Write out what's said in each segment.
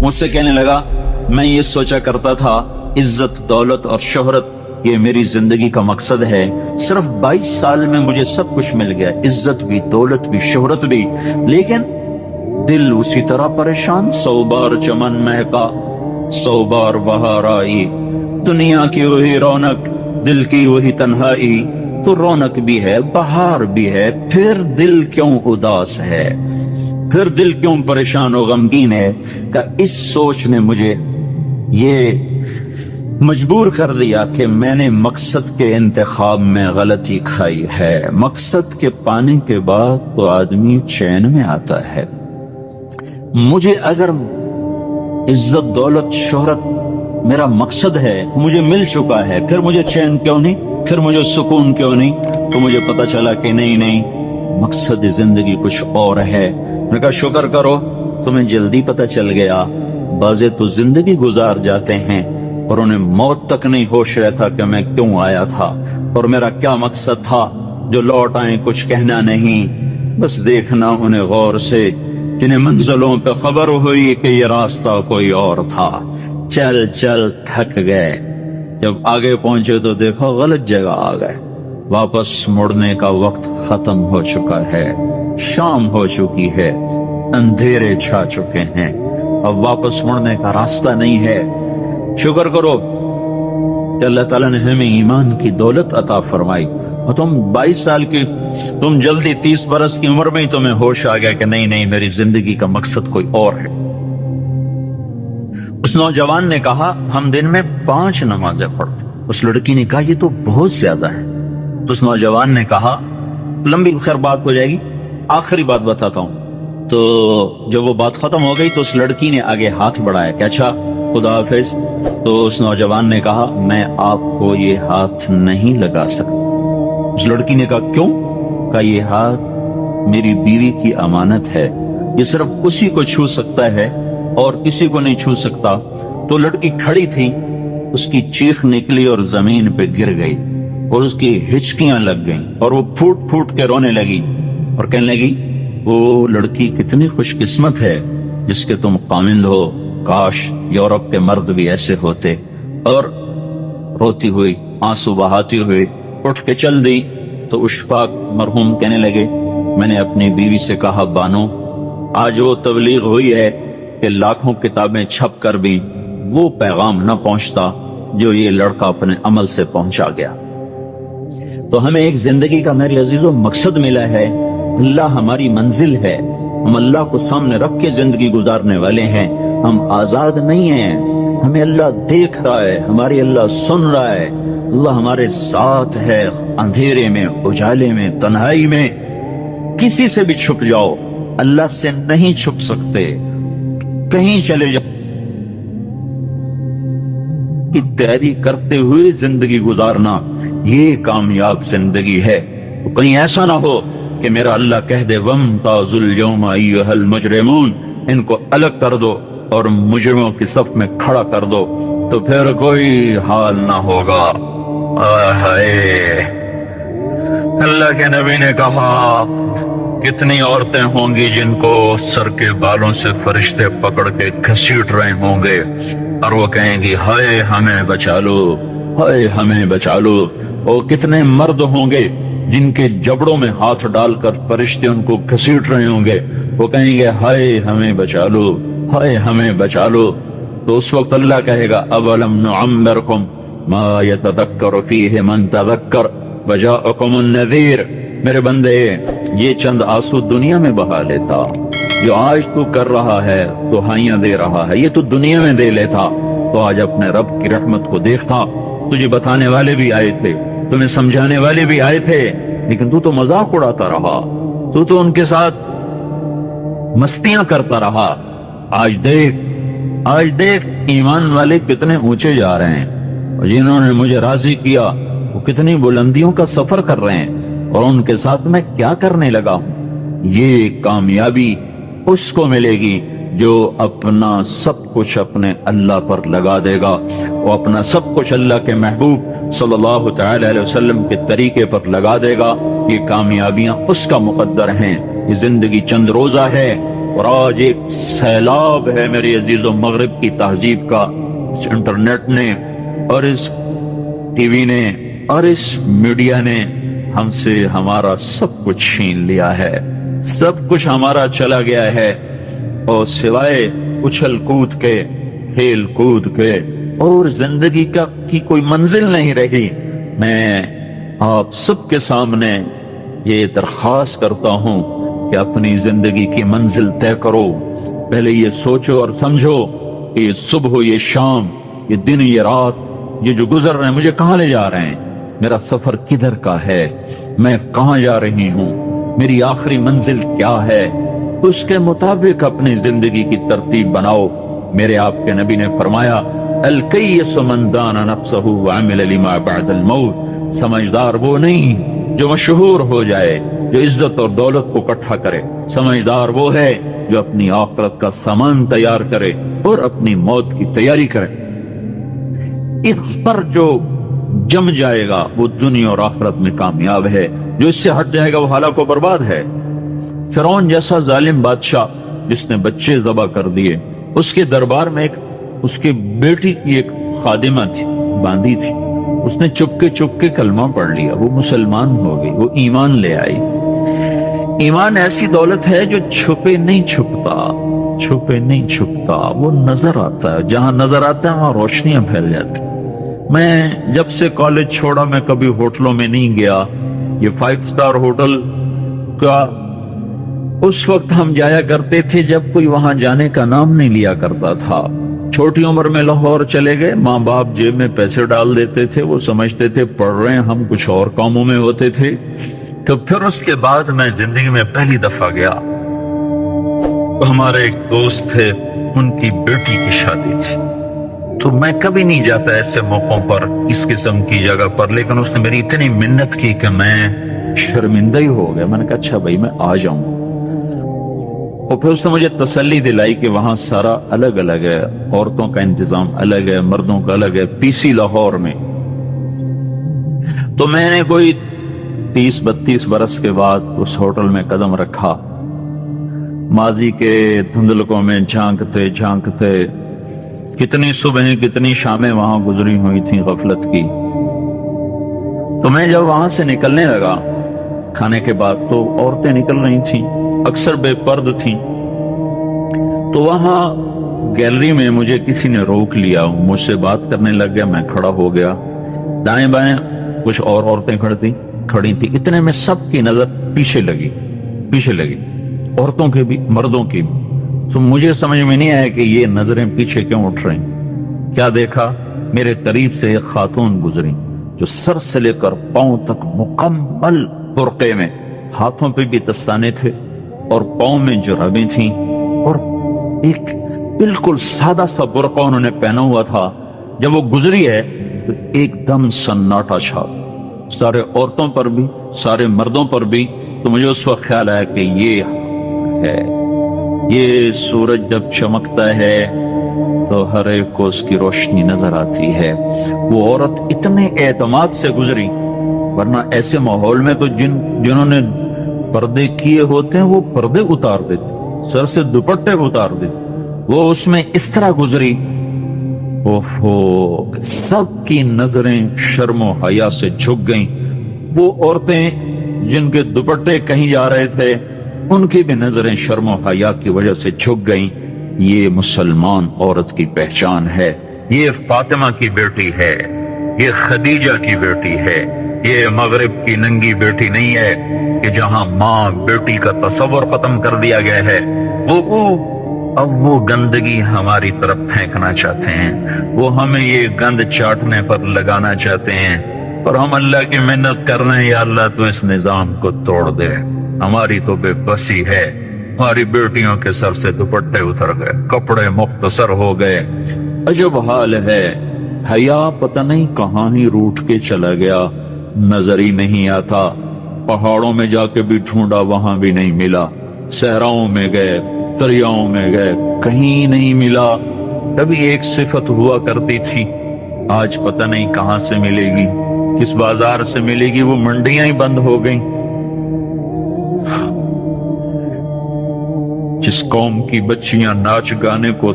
मुझसे कहने लगा, मैं ये सोचा करता था इज्जत दौलत और शोहरत ये मेरी जिंदगी का मकसद है। सिर्फ 22 साल में मुझे सब कुछ मिल गया, इज्जत भी, दौलत भी, शोहरत भी, लेकिन दिल उसी तरह परेशान। 100 बार चमन महका, 100 बार बहार आई, दुनिया की वही रौनक, दिल की वही तन्हाई। तो रौनक भी है, बहार भी है, फिर दिल क्यों उदास है, फिर दिल क्यों परेशान और गमगीन है। का इस सोच ने मुझे ये मजबूर कर दिया कि मैंने मकसद के इंतखाब में गलती खाई है। मकसद के पाने के बाद तो आदमी चैन में आता है। मुझे अगर इज्जत दौलत शोहरत मेरा मकसद है, मुझे मिल चुका है, फिर मुझे चैन क्यों नहीं, फिर मुझे सुकून क्यों नहीं। तो मुझे पता चला कि नहीं, मकसद जिंदगी कुछ और है। मैंने कहा शुक्र करो तुम्हें जल्दी पता चल गया। बाज़े तो जिंदगी गुजार जाते हैं और उन्हें मौत तक नहीं होश रहता कि मैं क्यों आया था और मेरा क्या मकसद था। जो लौट आए कुछ कहना नहीं, बस देखना उन्हें गौर से, जिन्हें मंजिलों पे खबर हुई कि ये रास्ता कोई और था। चल चल थक गए, जब आगे पहुंचे तो देखो गलत जगह आ गए। वापस मुड़ने का वक्त खत्म हो चुका है, शाम हो चुकी है, अंधेरे छा चुके हैं, अब वापस मुड़ने का रास्ता नहीं है। शुक्र करो कि अल्लाह ताला ने हमें ईमान की दौलत अता फरमाई और तुम 22 साल की, तुम जल्दी 30 बरस की उम्र में ही तुम्हें होश आ गया कि नहीं मेरी जिंदगी का मकसद कोई और है। उस नौजवान ने कहा हम दिन में 5 नमाजें पढ़ते। उस लड़की ने कहा ये तो बहुत ज्यादा है। तो उस नौजवान ने कहा लंबी खैर बात हो जाएगी, आखिरी बात बताता हूं। तो जब वो बात खत्म हो गई तो उस लड़की ने आगे हाथ बढ़ाया कि अच्छा खुदा हाफिज। तो उस नौजवान ने कहा मैं आपको ये हाथ नहीं लगा सकता। उस लड़की ने कहा क्यों? कहा ये हाथ मेरी बीवी की अमानत है, ये सिर्फ उसी को छू सकता है और किसी को नहीं छू सकता। तो लड़की खड़ी थी, उसकी चीख निकली और जमीन पे गिर गई और उसकी हिचकियां लग गईं और वो फूट फूट के रोने लगी और कहने लगी वो लड़की कितनी खुशकिस्मत है जिसके तुम कामिल हो, काश यूरोप के मर्द भी ऐसे होते। और रोती हुई आंसू बहाती हुई उठ के चल दी। तो उशफाक मरहूम कहने लगे मैंने अपनी बीवी से कहा बानो आज वो तबलीग हुई है कि लाखों किताबें छप कर भी वो पैगाम न पहुंचता जो ये लड़का अपने अमल से पहुंचा गया। तो हमें एक जिंदगी का मेरे अजीजों मकसद मिला है, अल्लाह हमारी मंजिल है, हम अल्लाह को सामने रख के जिंदगी गुजारने वाले हैं। हम आजाद नहीं हैं, हमें अल्लाह देख रहा है, हमारी अल्लाह सुन रहा है, अल्लाह हमारे साथ है। अंधेरे में, उजाले में, तन्हाई में किसी से भी छुप जाओ, अल्लाह से नहीं छुप सकते। कहीं चले जाओ की तैयारी करते हुए जिंदगी गुजारना ये कामयाब जिंदगी है। तो कहीं ऐसा ना हो कि मेरा अल्लाह कह दे वमताजुल यौमा अय्युहल मुजरिमून, इनको अलग कर दो और मुजरिमों की सफ में खड़ा कर दो, तो फिर कोई हाल ना होगा। अल्लाह के नबी ने कहा कितनी औरतें होंगी जिनको सर के बालों से फरिश्ते पकड़ के घसीट रहे होंगे और वो कहेंगी हाय हमें बचा लो, हाय हमें बचा लो। और कितने मर्द होंगे जिनके जबड़ों में हाथ डालकर फरिश्ते उनको घसीट रहे होंगे, वो कहेंगे हाय हमें बचा लो, हाय हमें बचा लो। तो उस वक्त अल्लाह कहेगा अवलम नुअम्मिरकुम मा यतदक्करु फीहि मन तदक्कर वजाअकुमुन नज़ीर। मेरे बंदे ये चंद आंसू दुनिया में बहा लेता, जो आज तू कर रहा है, दुहाइयां दे रहा है, ये तू दुनिया में दे लेता तो आज अपने रब की रहमत को देखता। तुझे बताने वाले भी आए थे, तुम्हें समझाने वाले भी आए थे, लेकिन तू तो मजाक उड़ाता रहा, तू तो उनके साथ मस्तियां करता रहा। आज देख ईमान वाले कितने ऊंचे जा रहे हैं और जिन्होंने मुझे राजी किया वो कितनी बुलंदियों का सफर कर रहे हैं और उनके साथ मैं क्या करने लगा हूं। ये कामयाबी उसको मिलेगी जो अपना सब कुछ अपने अल्लाह पर लगा देगा, वो अपना सब कुछ अल्लाह के महबूब सल्लल्लाहु तआला अलैहि वसल्लम के तरीके पर लगा देगा। ये कामयाबियां उसका मुकद्दर हैं। ये जिंदगी चंद रोजा है, اور آج ایک سیلاب ہے میرے عزیزوں مغرب کی تہذیب کا، اس انٹرنیٹ نے اور اس ٹی وی نے اور اس میڈیا نے ہم سے ہمارا سب کچھ چھین لیا ہے، سب کچھ ہمارا چلا گیا ہے، اور سوائے اچھل کود کے، کھیل کود کے اور زندگی کی کوئی منزل نہیں رہی۔ میں آپ سب کے سامنے یہ درخواست کرتا ہوں کہ اپنی زندگی کی منزل طے کرو، پہلے یہ سوچو اور سمجھو کہ یہ صبح، یہ شام، یہ دن، یہ رات، یہ جو گزر رہے ہیں مجھے کہاں لے جا رہے ہیں، میرا سفر کدھر کا ہے، میں کہاں جا رہی ہوں، میری آخری منزل کیا ہے، اس کے مطابق اپنی زندگی کی ترتیب بناؤ۔ میرے آپ کے نبی نے فرمایا الکیس من دان نفسہ وعمل لما بعد الموت، سمجھدار وہ نہیں جو مشہور ہو جائے، جو عزت اور دولت کو اکٹھا کرے، سمجھدار وہ ہے جو اپنی آخرت کا سامان تیار کرے اور اپنی موت کی تیاری کرے۔ اس پر جو جم جائے گا وہ دنیا اور آخرت میں کامیاب ہے، جو اس سے ہٹ جائے گا وہ ہلاک و برباد ہے۔ فرعون جیسا ظالم بادشاہ جس نے بچے ذبح کر دیے، اس کے دربار میں اس کے بیٹی کی ایک خادمہ تھی، باندھی تھی، اس نے چپکے کلمہ پڑھ لیا، وہ مسلمان ہو گئی، وہ ایمان لے آئی۔ ایمان ایسی دولت ہے جو چھپے نہیں چھپتا، وہ نظر آتا ہے، جہاں نظر آتا ہے وہاں روشنیاں پھیل جاتی۔ میں جب سے کالج چھوڑا میں کبھی ہوٹلوں میں نہیں گیا، یہ 5 سٹار ہوٹل کا اس وقت ہم جایا کرتے تھے جب کوئی وہاں جانے کا نام نہیں لیا کرتا تھا۔ چھوٹی عمر میں لاہور چلے گئے، ماں باپ جیب میں پیسے ڈال دیتے تھے، وہ سمجھتے تھے پڑھ رہے ہیں، ہم کچھ اور کاموں میں ہوتے تھے۔ تو پھر اس کے بعد میں زندگی میں پہلی دفعہ گیا، ہمارے ایک دوست تھے، ان کی بیٹی کی شادی تھی، تو میں کبھی نہیں جاتا ایسے موقعوں پر اس قسم کی جگہ پر، لیکن اس نے میری اتنی منت کی کہ میں شرمندہ ہی ہو گیا۔ میں نے کہا اچھا بھائی میں آ جاؤں، اور پھر اس نے مجھے تسلی دلائی کہ وہاں سارا الگ الگ ہے، عورتوں کا انتظام الگ ہے، مردوں کا الگ ہے، پی سی لاہور میں۔ تو میں نے کوئی 30-32 برس کے بعد اس ہوٹل میں قدم رکھا، ماضی کے دھندلکوں میں جھانکتے کتنی صبحیں کتنی شامیں وہاں گزری ہوئی تھیں غفلت کی۔ تو میں جب وہاں سے نکلنے لگا کھانے کے بعد، تو عورتیں نکل رہی تھیں، اکثر بے پرد تھیں، تو وہاں گیلری میں مجھے کسی نے روک لیا، مجھ سے بات کرنے لگ گیا، میں کھڑا ہو گیا، دائیں بائیں کچھ اور عورتیں کھڑی تھی، اتنے میں سب کی نظر پیچھے لگی، عورتوں کے بھی مردوں کی بھی۔ تو مجھے سمجھ میں نہیں آیا کہ یہ نظریں پیچھے کیوں اٹھ رہی۔ کیا دیکھا، میرے قریب سے ایک خاتون گزری جو سر سے لے کر پاؤں تک مکمل برقعے میں، ہاتھوں پہ بھی دستانے تھے اور پاؤں میں جرابیں تھیں، اور ایک بالکل سادہ سا برقع انہوں نے پہنا ہوا تھا۔ جب وہ گزری ہے تو ایک دم سناٹا چھا، سارے عورتوں پر بھی سارے مردوں پر بھی۔ تو مجھے اس وقت خیال آیا کہ یہ ہے، یہ سورج جب چمکتا ہے تو ہر ایک کو اس کی روشنی نظر آتی ہے۔ وہ عورت اتنے اعتماد سے گزری، ورنہ ایسے ماحول میں تو جنہوں نے پردے کیے ہوتے ہیں وہ پردے اتار دیتے، سر سے دوپٹے اتار دیتے، وہ اس میں اس طرح گزری، سب کی نظریں شرم و حیا سے جھک گئیں۔ وہ عورتیں جن کے دوپٹے کہیں جا رہے تھے ان کی بھی نظریں شرم و حیا کی وجہ سے جھک گئیں۔ یہ مسلمان عورت کی پہچان ہے، یہ فاطمہ کی بیٹی ہے، یہ خدیجہ کی بیٹی ہے، یہ مغرب کی ننگی بیٹی نہیں ہے کہ جہاں ماں بیٹی کا تصور ختم کر دیا گیا ہے۔ اب وہ گندگی ہماری طرف پھینکنا چاہتے ہیں، وہ ہمیں یہ گند چاٹنے پر لگانا چاہتے ہیں، اور ہم اللہ کی محنت کر رہے ہیں، یا اللہ تو اس نظام کو توڑ دے۔ ہماری تو بے بسی ہے، ہماری بیٹیوں کے سر سے دوپٹے اتر گئے، کپڑے مختصر ہو گئے، عجب حال ہے۔ حیا پتہ نہیں کہاں ہی روٹ کے چلا گیا، نظر ہی نہیں آتا۔ پہاڑوں میں جا کے بھی ڈھونڈا، وہاں بھی نہیں ملا، صحراؤں میں گئے، دریاؤں میں گئے، کہیں نہیں ملا۔ کبھی ایک صفت ہوا کرتی تھی، آج پتہ نہیں کہاں سے ملے گی، کس بازار سے ملے گی، وہ منڈیاں ہی بند ہو گئیں۔ जिस कौम की बच्चियां नाच गाने को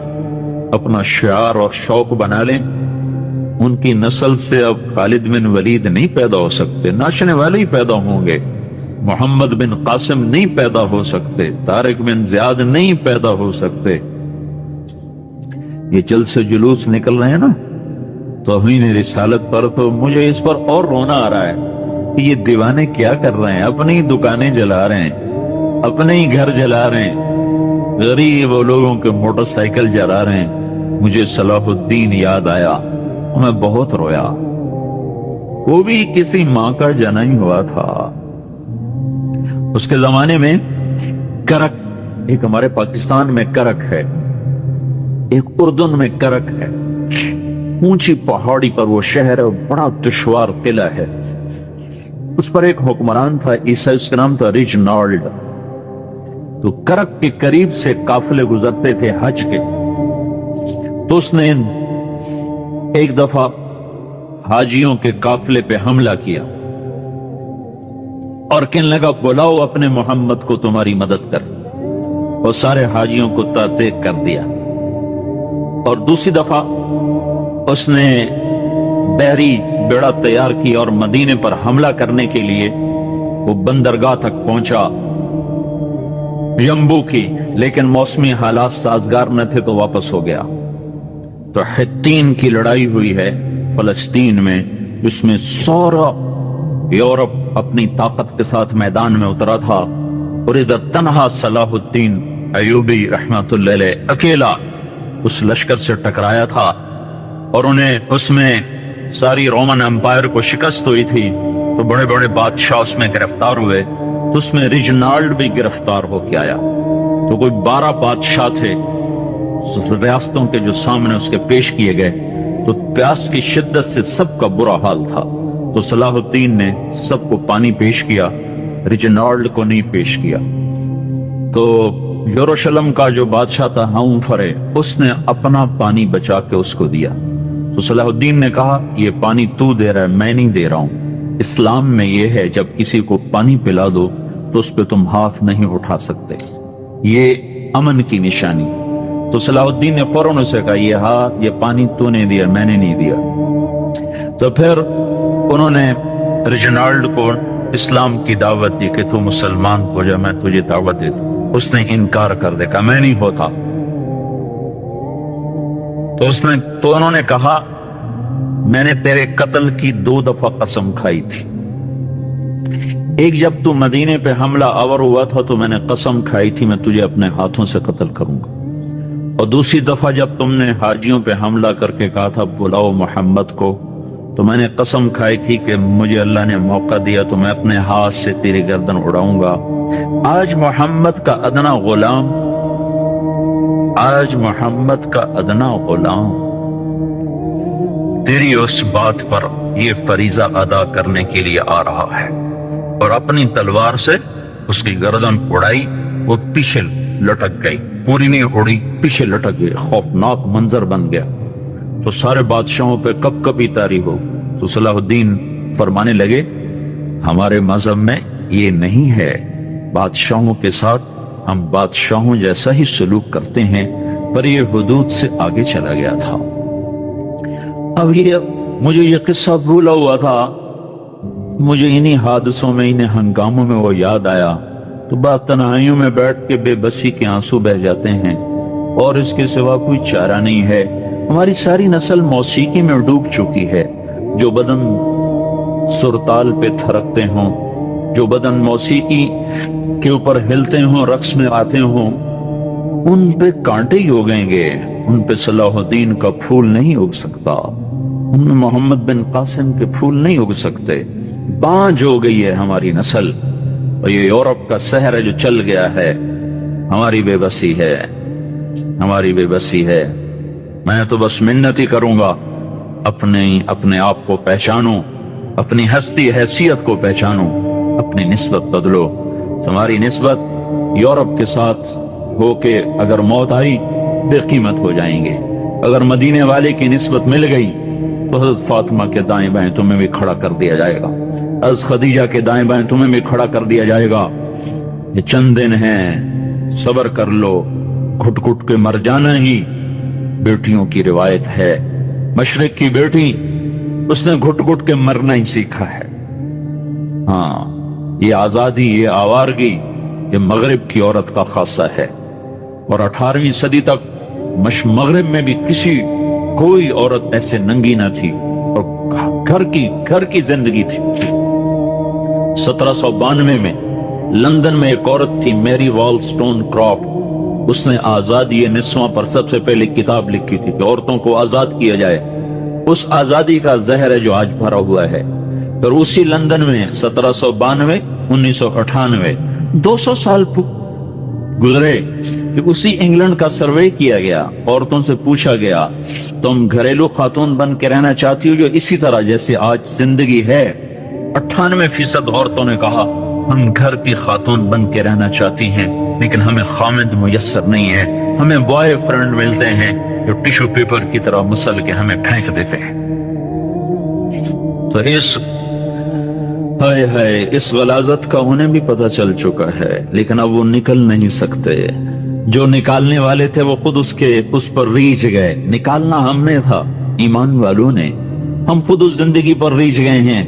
अपना शियार और शौक बना लें, उनकी नस्ल से अब खालिद बिन वलीद नहीं पैदा हो सकते, नाचने वाले ही पैदा होंगे। मोहम्मद बिन कासिम नहीं पैदा हो सकते, तारिक बिन ज़ियाद नहीं पैदा हो सकते। ये जल से जुलूस निकल रहे हैं ना तौहीन रिसालत पर, तो मुझे इस पर और रोना आ रहा है कि ये दीवाने क्या कर रहे हैं। अपनी ही दुकानें जला रहे हैं, अपने ही घर जला रहे हैं, गरीब लोगों के मोटरसाइकिल जला रहे हैं। मुझे सलाहुद्दीन याद आया, मैं बहुत रोया। वो भी किसी माँ का जन्म हुआ था। उसके जमाने में करक, एक हमारे पाकिस्तान में करक है, एक उर्दन में करक है। ऊंची पहाड़ी पर वो शहर है, बड़ा दुश्वार किला है। उस पर एक हुक्मरान था ईसा, उसका नाम था रिजनाल्ड। तो करक के करीब से काफिले गुजरते थे हज के, तो उसने एक दफा हाजियों के काफिले पे हमला किया और कहने लगा बुलाओ अपने मोहम्मद को, तुम्हारी मदद कर। और सारे हाजियों को तातेक कर दिया। और दूसरी दफा उसने बहरी बेड़ा तैयार की और मदीने पर हमला करने के लिए वो बंदरगाह तक पहुंचा यम्बू की, लेकिन मौसमी हालात साजगार न थे तो वापस हो गया। तो हित्तीन की लड़ाई हुई है फलस्तीन में, जिसमें सारा यूरोप अपनी ताकत के साथ मैदान में उतरा था और इधर तन्हा सलाहुद्दीन अयूबी रहमतुल्लाह अलैह अकेला उस लश्कर से टकराया था और उन्हें उसमें सारी रोमन एम्पायर को शिकस्त हुई थी। तो बड़े बड़े बादशाह उसमें गिरफ्तार हुए, तो उसमें रिजनाल्ड भी गिरफ्तार होके आया। तो कोई 12 बादशाह थे रियासतों के जो सामने उसके पेश किए गए। तो प्यास की शिद्दत से सबका बुरा हाल था। तो सलाहुद्दीन ने सबको पानी पेश किया, रिजनाल्ड को नहीं पेश किया। तो यरूशलेम का जो बादशाह था हाउफरे, उसने अपना पानी बचा के उसको दिया। तो सलाहुद्दीन ने कहा ये पानी तू दे रहा है, मैं नहीं दे रहा हूं। इस्लाम में यह है जब किसी को पानी पिला दो तो उस पर तुम हाथ नहीं उठा सकते, ये अमन की निशानी। तो सलाहुद्दीन ने फौरन उसे कहा ये पानी तूने दिया, मैंने नहीं दिया। तो फिर उन्होंने रिजनाल्ड को इस्लाम की दावत दी कि तू मुसलमान हो जा, मैं तुझे दावत दे दूं। उसने इनकार कर दिया, मैं नहीं होता। तो उन्होंने कहा मैंने तेरे कत्ल की 2 दफा कसम खाई थी। एक जब तू मदीने पे हमला आवर हुआ था तो मैंने कसम खाई थी मैं तुझे अपने हाथों से कत्ल करूंगा। और दूसरी दफा जब तुमने हाजियों पे हमला करके कहा था बुलाओ मोहम्मद को, तो मैंने कसम खाई थी कि मुझे अल्लाह ने मौका दिया तो मैं अपने हाथ से तेरी गर्दन उड़ाऊंगा। आज मोहम्मद का अदना गुलाम, आज मोहम्मद का अदना गुलाम तेरी उस बात पर ये फरीजा अदा करने के लिए आ रहा है। और अपनी तलवार से उसकी गर्दन उड़ाई, वो पीछे लटक गई, पूरी नहीं उड़ी, पीछे लटक गई। खौफनाक मंजर बन गया। तो सारे बादशाहों पे कब कभी तारी हो। तो सलाहुद्दीन फरमाने लगे हमारे मजहब में ये नहीं है, बादशाहों के साथ हम बादशाहों जैसा ही सलूक करते हैं, पर ये हुदूद से आगे चला गया था। अब ये मुझे ये किस्सा भूला हुआ था, मुझे इन्हीं हादसों में, इन्हीं हंगामों में वो याद आया। तो बात तन्हाइयों में बैठ के बेबसी के आंसू बह जाते हैं और इसके सिवा कोई चारा नहीं है। हमारी सारी नस्ल मौसीकी में डूब चुकी है। जो बदन सुरताल पे थरकते हों, जो बदन मौसीकी के ऊपर हिलते हों, रक्स में आते हों, उन पे कांटे ही उगेंगे, उन पे सलाहुद्दीन का फूल नहीं उग सकता, उन मोहम्मद बिन कासिम के फूल नहीं उग सकते। बांझ हो गई है हमारी नस्ल। और ये यूरोप का शहर है जो चल गया है, हमारी बेबसी है, हमारी बेबसी है। मैं तो बस मिन्नत ही करूंगा, अपने आप को पहचानो, अपनी हस्ती हैसियत को पहचानो, अपनी निस्बत बदलो। हमारी निस्बत यूरोप के साथ होके अगर मौत आई बेकीमत हो जाएंगे। अगर मदीने वाले की निस्बत मिल गई तो हज़रत फातिमा के दाएं बाएं तुम्हें भी खड़ा कर दिया जाएगा, हज़रत खदीजा के दाएं बाएं तुम्हें भी खड़ा कर दिया जाएगा। ये चंद दिन हैं, सब्र कर लो, घुट घुट के मर जाना ही बेटियों की रिवायत है। मशरिक की बेटी, उसने घुट घुट के मरना ही सीखा है। हाँ, ये आजादी, ये आवारगी, ये मगरिब की औरत का खासा है। और 18वीं सदी तक मगरिब में भी कोई औरत ऐसे नंगी ना थी, और घर की जिंदगी थी। 1792 में लंदन में एक औरत थी, मैरी वॉलस्टोनक्रॉफ्ट। उसने आजादी निस्वां पर सबसे पहले किताब लिखी थी कि औरतों को आजाद किया जाए। उस आजादी का जहर है जो आज भरा हुआ है। फिर उसी लंदन में 1792, 1998, 200 साल गुजरे कि उसी इंग्लैंड का सर्वे किया गया। औरतों से पूछा गया, तुम घरेलू खातून बन के रहना चाहती हो जो इसी तरह जैसे आज जिंदगी है? 98% औरतों ने कहा, हम घर की खातून बन के रहना चाहती हैं, लेकिन हमें खामिद मुयस्सर नहीं है। हमें बॉय फ्रेंड मिलते हैं जो टिश्यू पेपर की तरह मसल के हमें फेंक देते हैं। तो इस गलाजत का उन्हें भी पता चल चुका है, लेकिन अब वो निकल नहीं सकते। जो निकालने वाले थे वो खुद उस पर रीझ गए। निकालना हमने था, ईमान वालों ने। हम खुद उस जिंदगी पर रीझ गए हैं।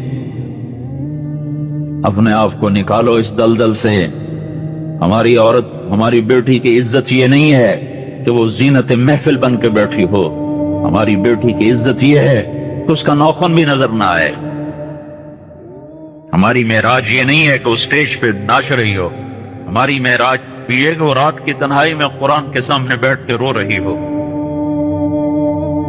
अपने आप को निकालो इस दलदल से। हमारी औरत, हमारी बेटी की इज्जत ये नहीं है कि वो जीनत महफिल बन के बैठी हो। हमारी बेटी की इज्जत ये है कि उसका नौखन भी नजर ना आए। हमारी मेराज ये नहीं है कि वो स्टेज पे नाच रही हो। हमारी मेराज ये कि वो रात की तन्हाई में कुरान के सामने बैठ के रो रही हो।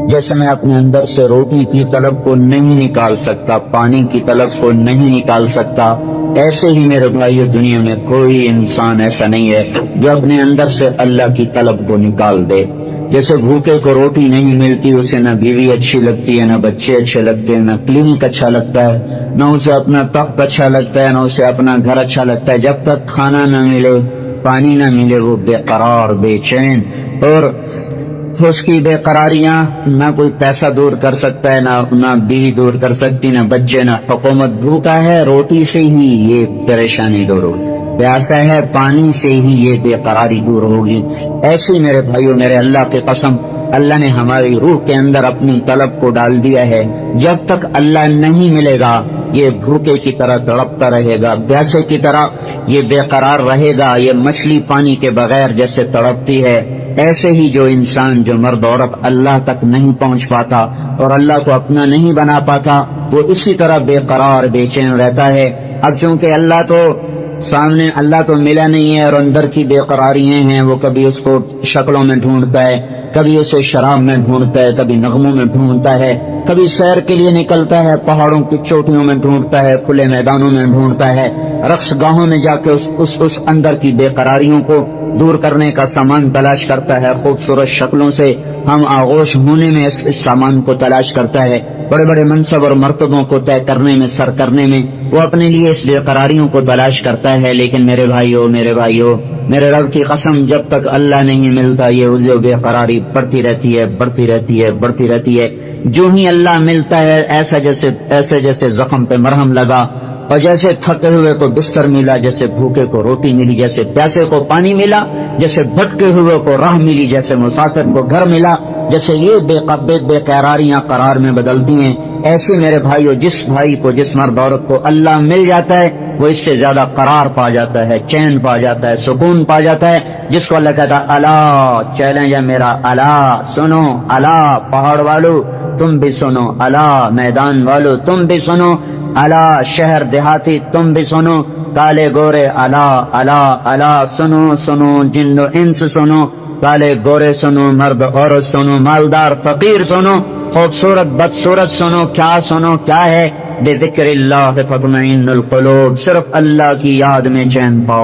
जैसे मैं अपने अंदर से रोटी की तलब को नहीं निकाल सकता, पानी की तलब को नहीं निकाल सकता, ऐसे ही मेरे भाइयों दुनिया में कोई इंसान ऐसा नहीं है जो अपने अंदर से अल्लाह की तलब को निकाल दे। जैसे भूखे को रोटी नहीं मिलती, उसे ना बीवी अच्छी लगती है, ना बच्चे अच्छे लगते हैं, ना क्लिनिक अच्छा लगता है, ना उसे अपना तख्त अच्छा लगता है, ना उसे अपना घर अच्छा लगता है। जब तक खाना ना मिले, पानी ना मिले, वो बेकरार, बेचैन। और उसकी बेकरारियां ना कोई पैसा दूर कर सकता है, ना बीवी दूर कर सकती, ना बच्चे, ना हुकूमत। भूखा है, रोटी से ही ये परेशानी दूर होगी। प्यासा है, पानी से ही ये बेकरारी दूर होगी। ऐसे मेरे भाइयों, मेरे अल्लाह के कसम, अल्लाह ने हमारी रूह के अंदर अपनी तलब को डाल दिया है। जब तक अल्लाह नहीं मिलेगा, ये भूखे की तरह तड़पता रहेगा, प्यासे की तरह ये बेकरार रहेगा। ये मछली पानी के बगैर जैसे तड़पती है, ऐसे ही जो इंसान, जो मर्द औरत अल्लाह तक नहीं पहुंच पाता और अल्लाह को अपना नहीं बना पाता, वो इसी तरह बेकरार, बेचैन रहता है। अब चूंकि अल्लाह तो मिला नहीं है और अंदर की बेकरारियां हैं, वो कभी उसको शक्लों में ढूंढता है, कभी उसे शराब में ढूंढता है, कभी नगमों में ढूंढता है, कभी सैर के लिए निकलता है, पहाड़ों की चोटियों में ढूंढता है, खुले मैदानों में ढूंढता है, रक्स गाहों में जाके उस अंदर की बेकरारियों को दूर करने का सामान तलाश करता है। खूबसूरत शक्लों से हम आगोश होने में इस सामान को तलाश करता है। बड़े बड़े मनसब और मर्तबों को तय करने में, सर करने में वो अपने लिए इस बेकरारियों को तलाश करता है। लेकिन मेरे भाइयों, मेरे रब की कसम, जब तक अल्लाह नहीं मिलता, ये उसे बेकरारी बढ़ती रहती है। जो ही अल्लाह मिलता है, ऐसे जैसे जख्म पे मरहम लगा, और जैसे थके हुए को बिस्तर मिला, जैसे भूखे को रोटी मिली, जैसे प्यासे को पानी मिला, जैसे भटके हुए को राह मिली, जैसे मुसाफिर को घर मिला, जैसे ये बेकरारियां करार में बदलती हैं। ऐसे मेरे भाइयों, जिस भाई को, जिस मर्द औरत को अल्लाह मिल जाता है, वो इससे ज्यादा करार पा जाता है, चैन पा जाता है, सुकून पा जाता है। जिसको अल्लाह कहता है, अला चैलेंज है मेरा, अला सुनो, अला पहाड़ वालों तुम भी सुनो, अला मैदान वालों तुम भी सुनो, अला शहर देहाती तुम भी सुनो, काले गोरे अला अला अला सुनो सुनो, जिन्नो इंस सुनो, काले गोरे सुनो, मर्द औरत सुनो, मालदार फकीर सुनो, खूबसूरत बदसूरत सुनो। क्या है? बेज़िक्रिल्लाह तत्मइन्नुल क़ुलूब। सिर्फ अल्लाह की याद में चैन पाओ।